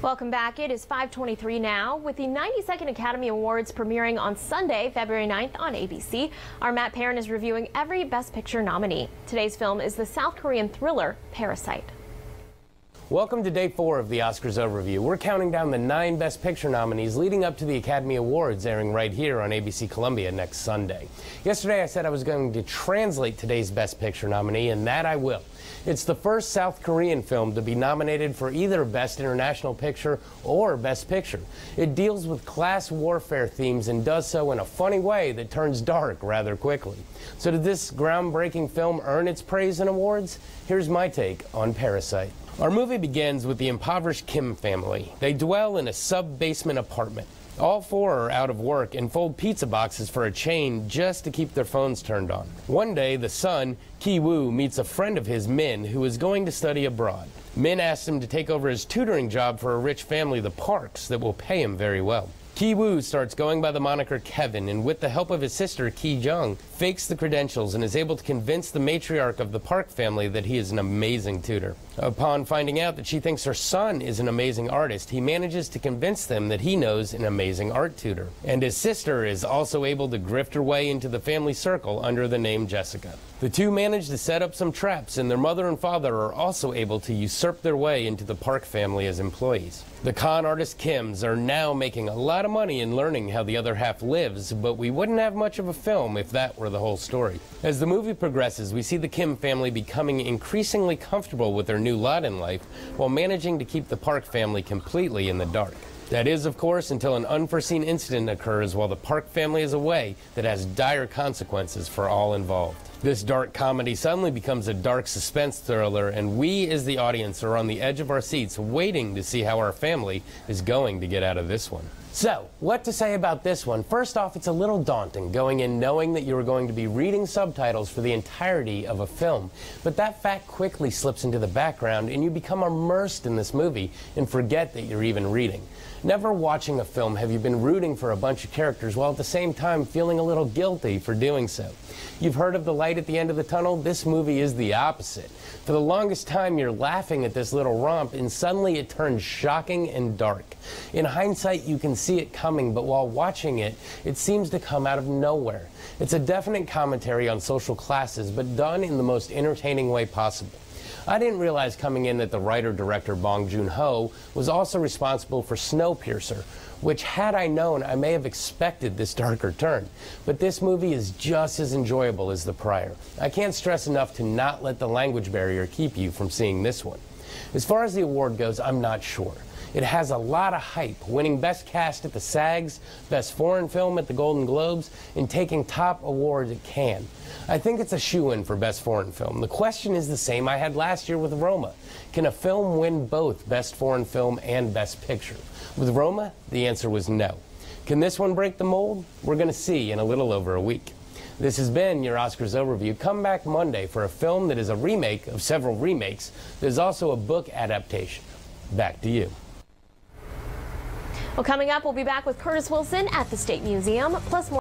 Welcome back. It is 5:23 now. With the 92nd Academy Awards premiering on Sunday, February 9th on ABC, our Matt Perrin is reviewing every Best Picture nominee. Today's film is the South Korean thriller Parasite. Welcome to day 4 of the Oscars overview. We're counting down the 9 Best Picture nominees leading up to the Academy Awards airing right here on ABC Columbia next Sunday. Yesterday I said I was going to translate today's Best Picture nominee, and that I will. It's the first South Korean film to be nominated for either Best International Picture or Best Picture. It deals with class warfare themes and does so in a funny way that turns dark rather quickly. So did this groundbreaking film earn its praise and awards? Here's my take on Parasite. Our movie begins with the impoverished Kim family. They dwell in a sub-basement apartment. All 4 are out of work and fold pizza boxes for a chain just to keep their phones turned on. One day, the son, Ki-woo, meets a friend of his, Min, who is going to study abroad. Min asks him to take over his tutoring job for a rich family, the Parks, that will pay him very well. Ki-woo starts going by the moniker Kevin, and with the help of his sister, Ki-jung, fakes the credentials and is able to convince the matriarch of the Park family that he is an amazing tutor. Upon finding out that she thinks her son is an amazing artist, he manages to convince them that he knows an amazing art tutor. And his sister is also able to grift her way into the family circle under the name Jessica. The two manage to set up some traps, and their mother and father are also able to usurp their way into the Park family as employees. The con artist Kims are now making a lot of money in learning how the other half lives, but we wouldn't have much of a film if that were the whole story. As the movie progresses, we see the Kim family becoming increasingly comfortable with their new lot in life while managing to keep the Park family completely in the dark. That is, of course, until an unforeseen incident occurs while the Park family is away that has dire consequences for all involved. This dark comedy suddenly becomes a dark suspense thriller, and we as the audience are on the edge of our seats waiting to see how our family is going to get out of this one. So, what to say about this one? First off, it's a little daunting going in knowing that you are going to be reading subtitles for the entirety of a film. But that fact quickly slips into the background and you become immersed in this movie and forget that you're even reading. Never watching a film have you been rooting for a bunch of characters while at the same time feeling a little guilty for doing so. You've heard of the light at the end of the tunnel? This movie is the opposite. For the longest time you're laughing at this little romp and suddenly it turns shocking and dark. In hindsight you can see it coming, but while watching it, it seems to come out of nowhere. It's a definite commentary on social classes, but done in the most entertaining way possible. I didn't realize coming in that the writer-director Bong Joon-ho was also responsible for Snowpiercer, which, had I known, I may have expected this darker turn. But this movie is just as enjoyable as the prior. I can't stress enough to not let the language barrier keep you from seeing this one. As far as the award goes, I'm not sure. It has a lot of hype, winning Best Cast at the SAGs, Best Foreign Film at the Golden Globes, and taking top awards at Cannes. I think it's a shoo-in for Best Foreign Film. The question is the same I had last year with Roma. Can a film win both Best Foreign Film and Best Picture? With Roma, the answer was no. Can this one break the mold? We're going to see in a little over a week. This has been your Oscars overview. Come back Monday for a film that is a remake of several remakes. There's also a book adaptation. Back to you. Well, coming up, we'll be back with Curtis Wilson at the State Museum, plus more.